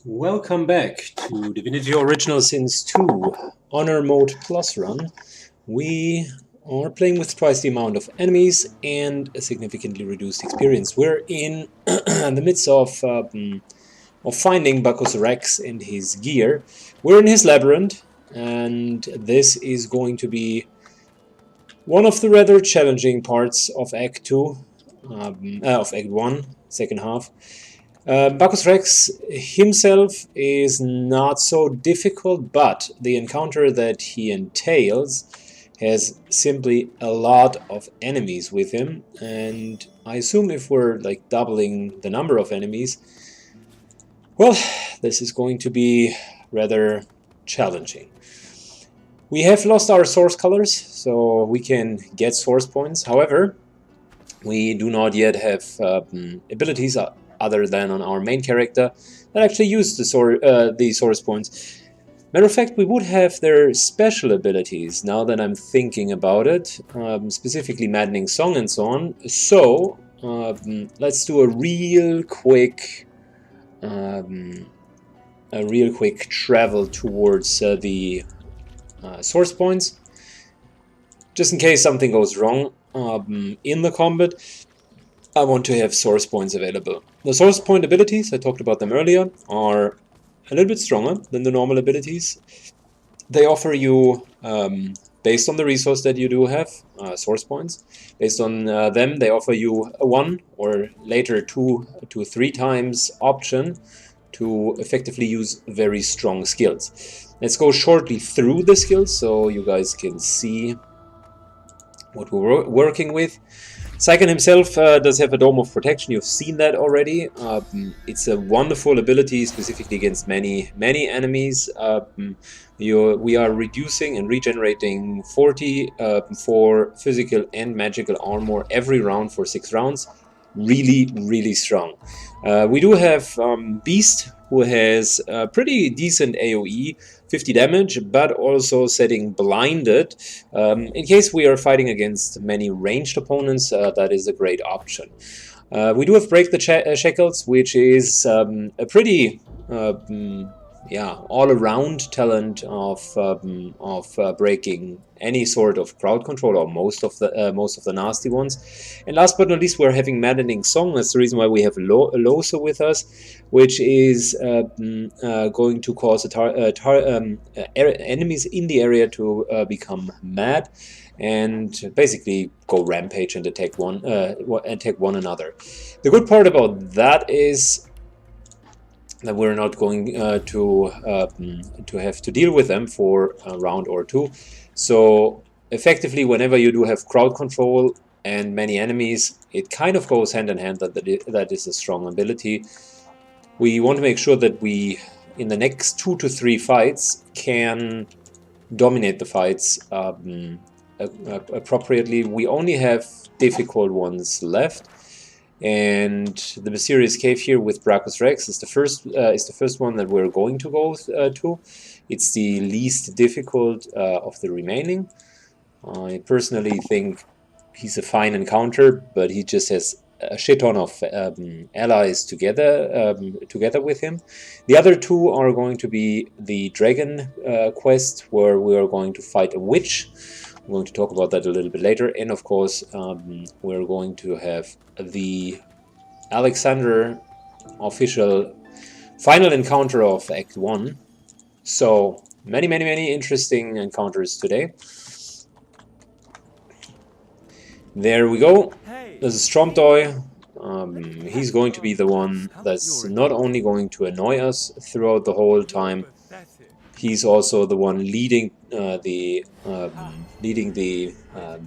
Welcome back to Divinity Original Sin 2 Honor Mode Plus run. We are playing with twice the amount of enemies and a significantly reduced experience. We're in the midst of finding Bacchus Rex and his gear. We're in his labyrinth, and this is going to be one of the rather challenging parts of Act 2, of Act 1, second half. Bacchus Rex himself is not so difficult, but the encounter that he entails has simply a lot of enemies with him, and I assume if we're like doubling the number of enemies, well, this is going to be rather challenging. We have lost our source colors, so we can get source points. However, we do not yet have abilities other than on our main character that actually use the source points. Matter of fact, we would have their special abilities now that I'm thinking about it, specifically Maddening Song and so on. So let's do a real quick travel towards the source points, just in case something goes wrong in the combat. I want to have source points available. The source point abilities, I talked about them earlier, are a little bit stronger than the normal abilities. They offer you, based on the resource that you do have, source points. Based on them, they offer you a 1 or later 2 to 3 times option to effectively use very strong skills. Let's go shortly through the skills so you guys can see what we're working with. Sycon himself does have a Dome of Protection. You've seen that already. It's a wonderful ability, specifically against many enemies. We are reducing and regenerating 40 for physical and magical armor every round for 6 rounds. Really strong. We do have Beast, who has a pretty decent AoE, 50 damage, but also setting blinded. In case we are fighting against many ranged opponents, that is a great option. We do have Break the Shackles, which is a pretty all-around talent of breaking any sort of crowd control, or most of the nasty ones. And last but not least, we're having Maddening Song. That's the reason why we have Loso with us, which is going to cause enemies in the area to become mad and basically go rampage and attack one another. The good part about that is that we're not going to have to deal with them for a round or two. So effectively, whenever you do have crowd control and many enemies, it kind of goes hand in hand that is a strong ability. We want to make sure that we, in the next 2 to 3 fights, can dominate the fights appropriately. We only have difficult ones left. And the Mysterious Cave here with Bacchus Rex is the first one that we're going to go to. It's the least difficult of the remaining. I personally think he's a fine encounter, but he just has a shit ton of allies together with him. The other 2 are going to be the Dragon quest, where we are going to fight a witch. I'm going to talk about that a little bit later, and of course we're going to have the Alexander official final encounter of Act 1. So many interesting encounters today. There we go. There's a Stromtoy. He's going to be the one that's not only going to annoy us throughout the whole time, he's also the one leading the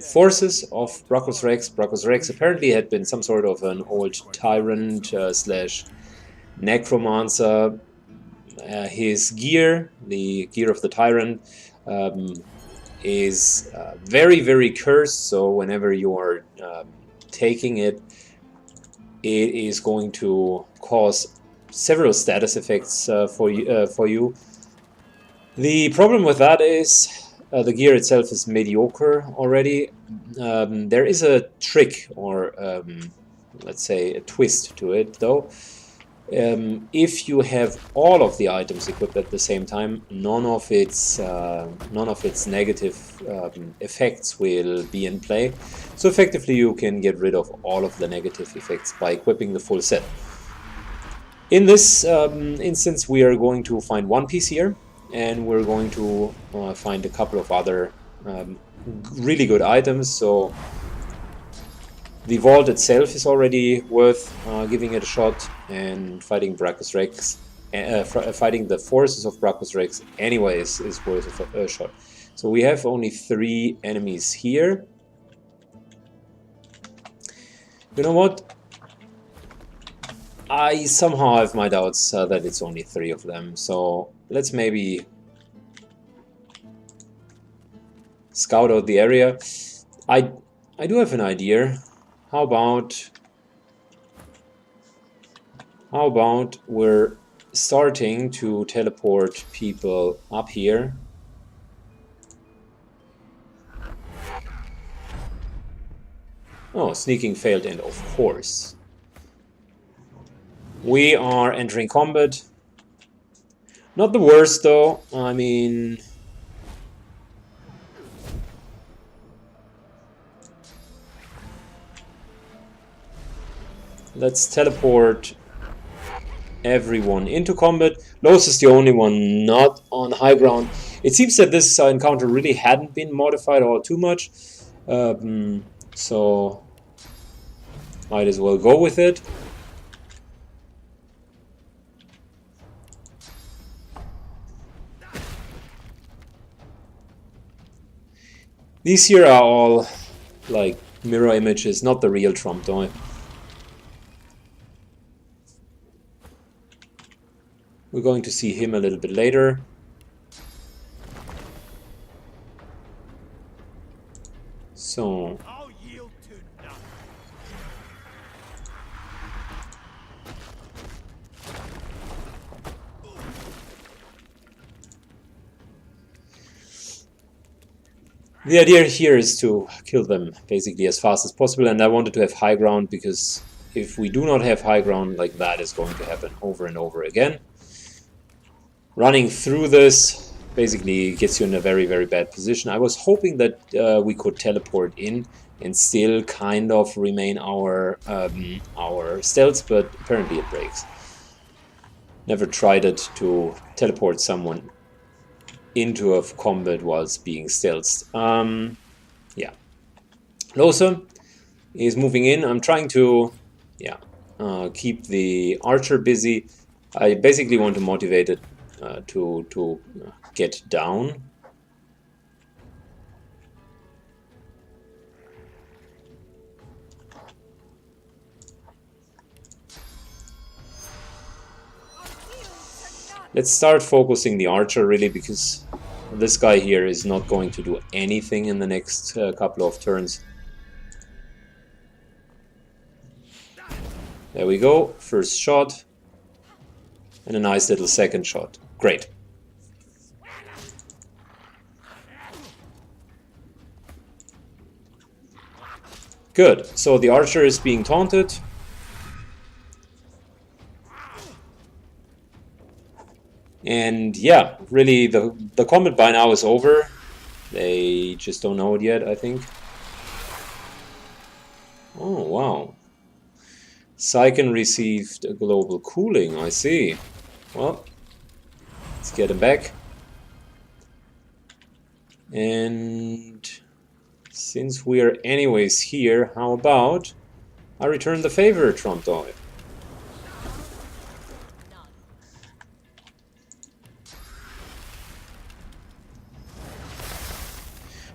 forces of Bacchus Rex. Bacchus Rex apparently had been some sort of an old tyrant slash necromancer. His gear, the gear of the tyrant, is very cursed. So whenever you are taking it, it is going to cause several status effects for you. The problem with that is the gear itself is mediocre already. There is a trick, or let's say a twist to it, though. If you have all of the items equipped at the same time, none of its negative effects will be in play. So effectively, you can get rid of all of the negative effects by equipping the full set. In this instance, we are going to find one piece here, and we're going to find a couple of other really good items. So the vault itself is already worth giving it a shot, and fighting Brachus Rex, fighting the forces of Brachus Rex anyways is worth a shot. So we have only 3 enemies here. You know what? I somehow have my doubts that it's only 3 of them, so let's maybe scout out the area. I do have an idea. How about we're starting to teleport people up here. Oh, sneaking failed, and of course. We are entering combat. Not the worst though, I mean... Let's teleport everyone into combat. Los is the only one not on high ground. It seems that this encounter really hadn't been modified all too much. So might as well go with it. These here are all like mirror images, not the real Trump toy. We're going to see him a little bit later. So the idea here is to kill them basically as fast as possible, and I wanted to have high ground because if we do not have high ground, like that is going to happen over and over again. Running through this basically gets you in a very, very bad position. I was hoping that we could teleport in and still kind of remain our stealth, but apparently it breaks. Never tried it to teleport someone into a combat whilst being stealthed. Yeah. Losa is moving in. I'm trying to keep the archer busy. I basically want to motivate it to get down. Let's start focusing the archer really, because this guy here is not going to do anything in the next couple of turns. There we go, first shot, and a nice little second shot. Great. Good, so the archer is being taunted. And yeah, really the combat by now is over. They just don't know it yet, I think. Oh, wow. Syken received a global cooling, I see. Well, let's get him back. And since we're anyways here, how about I return the favor, Trump Toy?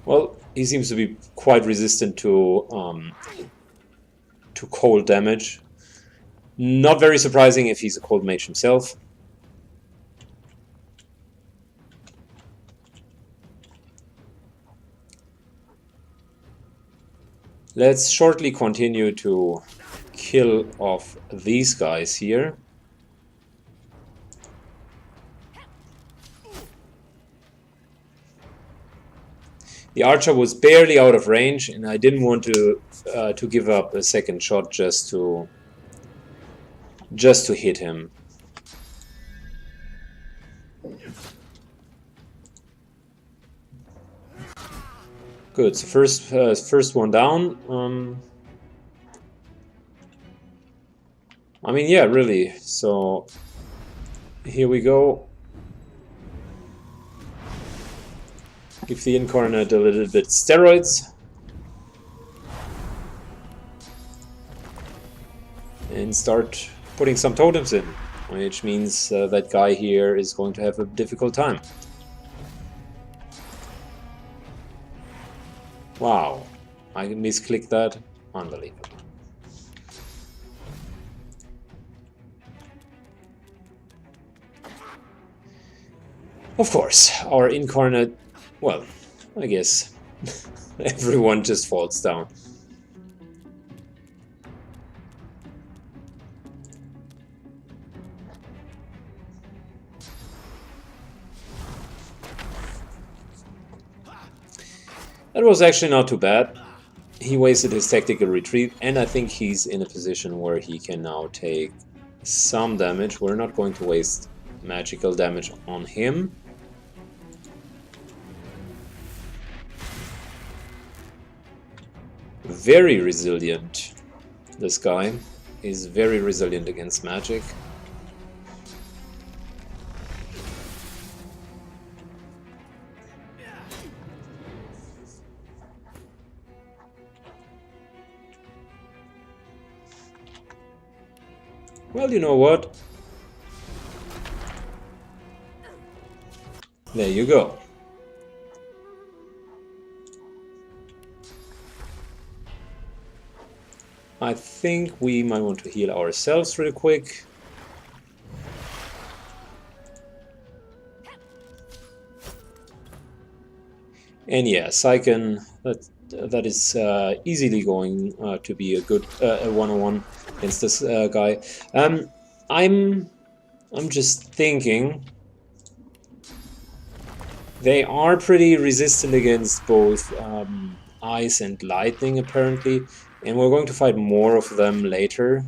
Well, he seems to be quite resistant to cold damage. Not very surprising if he's a cold mage himself. Let's shortly continue to kill off these guys here. The archer was barely out of range, and I didn't want to give up a second shot just to just to hit him. Good, so first one down. I mean, yeah, really. So here we go. Give the Incarnate a little bit steroids. And start putting some totems in, which means that guy here is going to have a difficult time. Wow, I misclicked that. Unbelievable. Of course, our Incarnate, well, I guess everyone just falls down. That was actually not too bad. He wasted his tactical retreat, and I think he's in a position where he can now take some damage. We're not going to waste magical damage on him. Very resilient. This guy is very resilient against magic. Well, you know what? There you go. I think we might want to heal ourselves real quick. And yeah, Sycan, that is easily going to be a good one-on-one against this guy. I'm just thinking they are pretty resistant against both ice and lightning, apparently, and we're going to fight more of them later.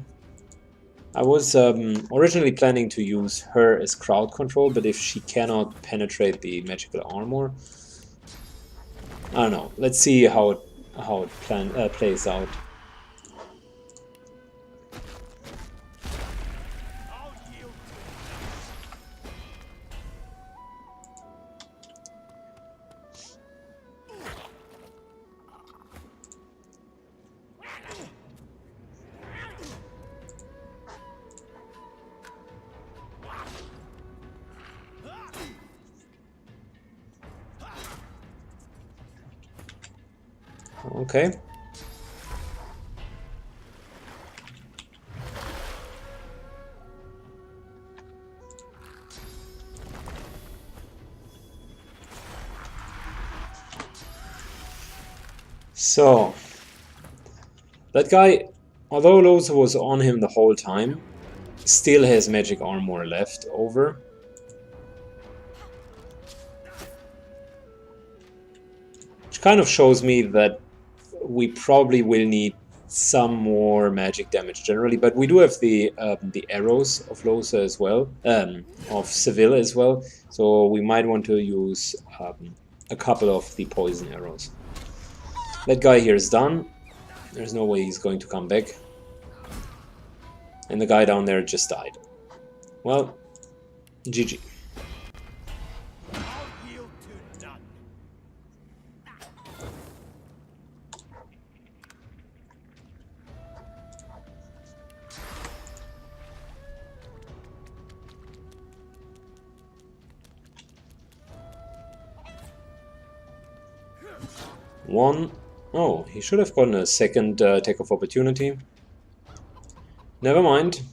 I was originally planning to use her as crowd control, but if she cannot penetrate the magical armor, I don't know. Let's see how it plays out. Okay. So, that guy, although Loza was on him the whole time, still has magic armor left over. Which kind of shows me that we probably will need some more magic damage generally, but we do have the arrows of Loza as well, of Seville as well, so we might want to use a couple of the poison arrows. That guy here is done. There's no way he's going to come back. And the guy down there just died. Well, GG. One. Oh, he should have gotten a second attack of opportunity. Never mind.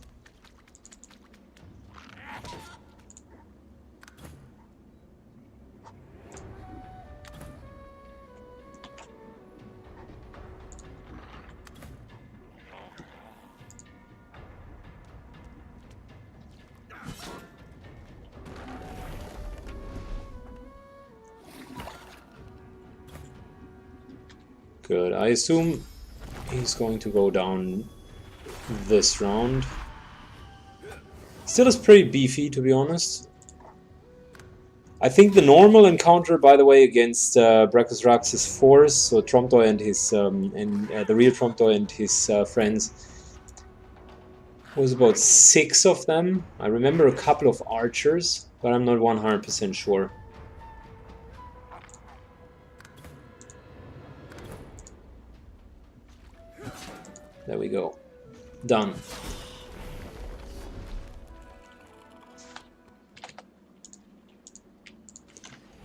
Good. I assume he's going to go down this round. Still is pretty beefy, to be honest. I think the normal encounter, by the way, against Brachus Rax's force, so Tromdoi and his the real Tromdoi and his friends, was about 6 of them. I remember a couple of archers, but I'm not 100% sure. There we go. Done.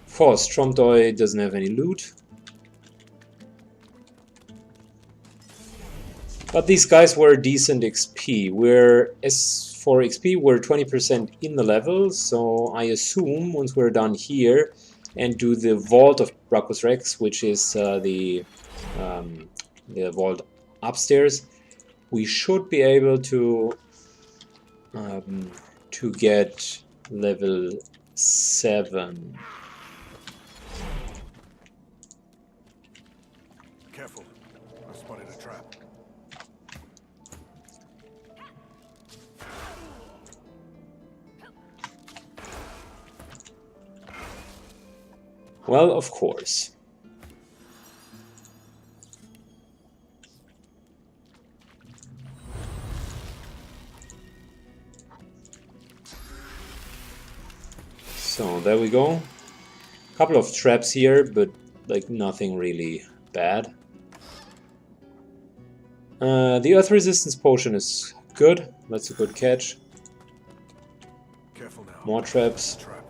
Of course, Tromdoi doesn't have any loot. But these guys were decent XP. As for XP, we're 20% in the level, so I assume once we're done here and do the Vault of Brachus Rex, which is the vault upstairs, we should be able to get level 7. Careful, I spotted a trap. Well, of course. So there we go. Couple of traps here, but like nothing really bad. The Earth Resistance Potion is good. That's a good catch. Careful now. More traps. Trap.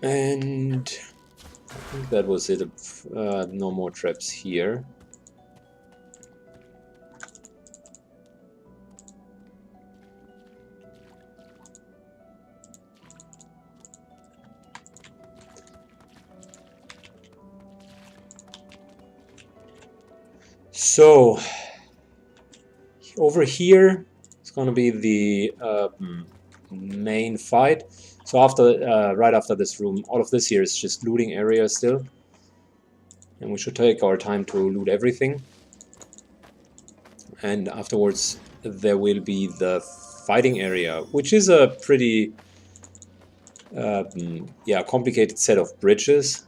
And I think that was it. No more traps here. So over here it's going to be the main fight. So after, right after this room, all of this here is just looting area still, and we should take our time to loot everything. And afterwards there will be the fighting area, which is a pretty yeah, complicated set of bridges.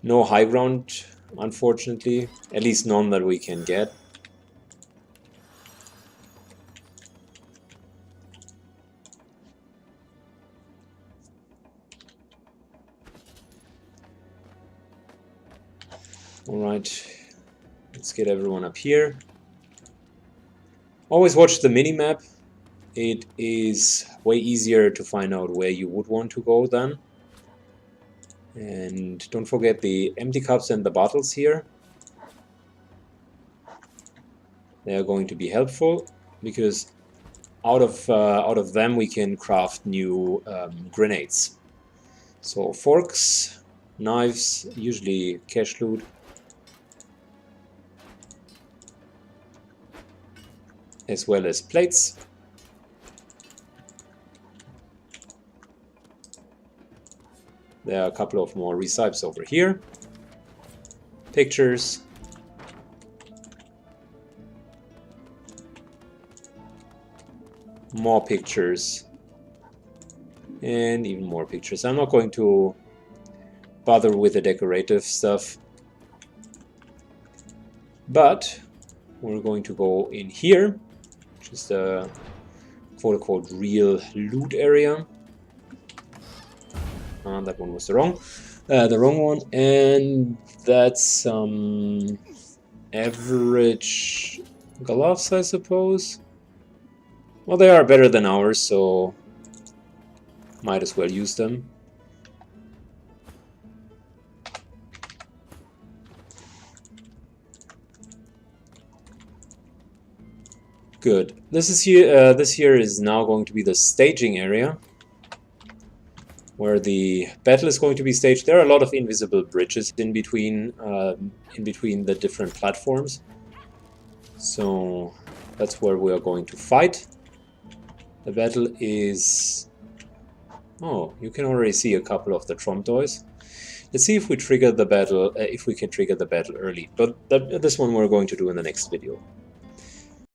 No high ground, unfortunately, at least none that we can get. Alright, let's get everyone up here. Always watch the minimap. It is way easier to find out where you would want to go then. And don't forget the empty cups and the bottles here. They are going to be helpful because out of them we can craft new grenades. So forks, knives, usually cash loot. As well as plates. There are a couple of more recipes over here. Pictures. More pictures. And even more pictures. I'm not going to bother with the decorative stuff. But we're going to go in here. Just a quote-unquote real loot area. That one was the wrong one, and that's some average gloves, I suppose. Well, they are better than ours, so might as well use them. Good. This is here. This here is now going to be the staging area, where the battle is going to be staged. There are a lot of invisible bridges in between the different platforms. So that's where we are going to fight. The battle is Oh, you can already see a couple of the Tromtoys. Let's see if we trigger the battle, if we can trigger the battle early. But this one we're going to do in the next video.